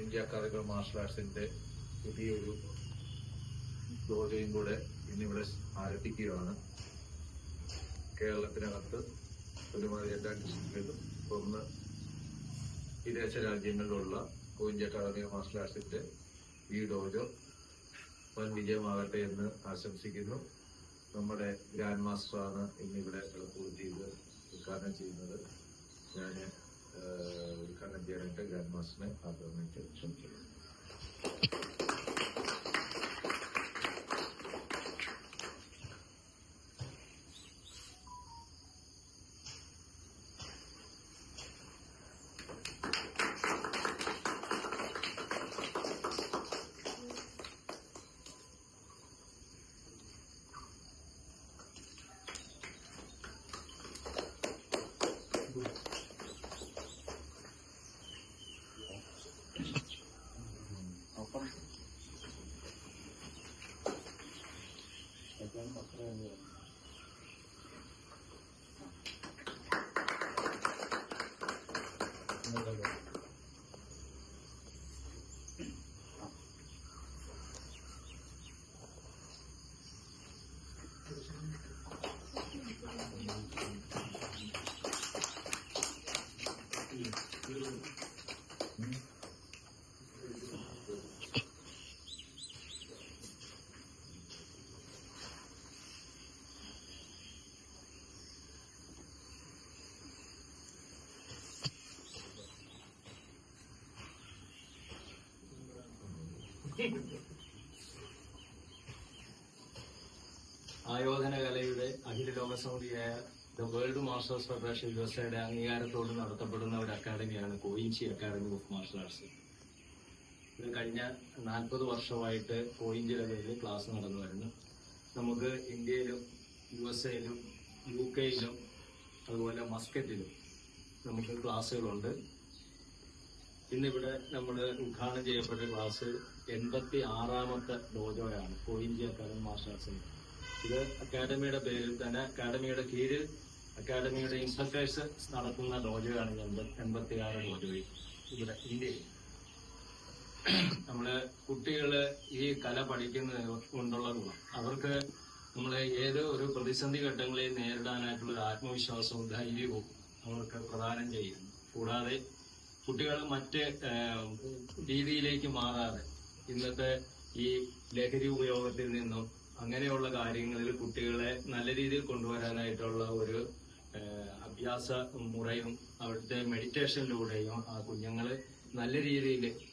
India academy marshal ആർട്സിന്റെ പുതിയൊരു ഡോജയും കൂടെ ഇന്നിവിടെ ആരംഭിക്കുകയാണ്. കേരളത്തിനകത്ത് ഒരുമാതിരി എല്ലാ ഡിസ്ട്രിക്റ്റിലും ഒന്ന് വിദേശ രാജ്യങ്ങളിലുള്ള ഇന്ത്യ അക്കാദമി മാർഷൽ ആർട്സിന്റെ ഈ ഡോജോ വൻ വിജയമാകട്ടെ എന്ന് ആശംസിക്കുന്നു. നമ്മുടെ ഗ്രാൻഡ് മാസ്റ്ററാണ് ഇന്നിവിടെ ചെയ്ത് ഉദ്ഘാടനം ചെയ്യുന്നത്. ഞാൻ ഉദ്ഘാടനം ചെയ്യാനായിട്ട് ഗ്രാൻഡ് മാസ്റ്ററിനെ ആഗ്രഹമായിട്ട് ക്ഷണിക്കുന്നു. ആയോധന കലയുടെ അഖില ലോക സമിതിയായ ദ വേൾഡ് മാസ്റ്റേഴ്സ് ഫെഡറേഷൻ യുടെ അംഗീകാരത്തോട് നടത്തപ്പെടുന്ന ഒരു അക്കാദമിയാണ് കോയിഞ്ചി അക്കാദമി ഓഫ് മാർഷൽ ആർട്സ്. ഇത് കഴിഞ്ഞ 40 വർഷമായിട്ട് കോയിഞ്ചിയുടെ പേരിൽ ക്ലാസ് നടന്നു വരുന്നു. നമുക്ക് ഇന്ത്യയിലും USA-ലും UK-യിലും അതുപോലെ മസ്കറ്റിലും നമുക്ക് ക്ലാസ്സുകളുണ്ട്. ഇന്നിവിടെ നമ്മൾ ഉദ്ഘാടനം ചെയ്യപ്പെട്ട ക്ലാസ് 86ാമത്തെ ഡോജോയാണ് കോയിഞ്ചി അക്കാദമി മാർഷൽ ആർട്സിന്റെ. ഇത് അക്കാദമിയുടെ പേരിൽ തന്നെ അക്കാദമിയുടെ കീഴിൽ അക്കാദമിയുടെ ഇൻസ്ട്രക്ടേഴ്സ് നടത്തുന്ന ഡോജോയാണ് 86 ഡോജോയിൽ ഇവിടെ ഇന്ത്യയിൽ. നമ്മള് കുട്ടികള് ഈ കല പഠിക്കുന്നത് കൊണ്ടുള്ള ഗുണം അവർക്ക് നമ്മളെ ഏത് ഒരു പ്രതിസന്ധി ഘട്ടങ്ങളെയും നേരിടാനായിട്ടുള്ള ഒരു ആത്മവിശ്വാസവും ധൈര്യവും അവർക്ക് പ്രദാനം ചെയ്യുന്നു. കൂടാതെ കുട്ടികൾ മറ്റ് രീതിയിലേക്ക് മാറാതെ ഇന്നത്തെ ഈ ലഹരി ഉപയോഗത്തിൽ നിന്നും അങ്ങനെയുള്ള കാര്യങ്ങളിൽ കുട്ടികളെ നല്ല രീതിയിൽ കൊണ്ടുവരാനായിട്ടുള്ള ഒരു അഭ്യാസ മുറയും അവിടുത്തെ മെഡിറ്റേഷനിലൂടെയും ആ കുഞ്ഞുങ്ങൾ നല്ല രീതിയിൽ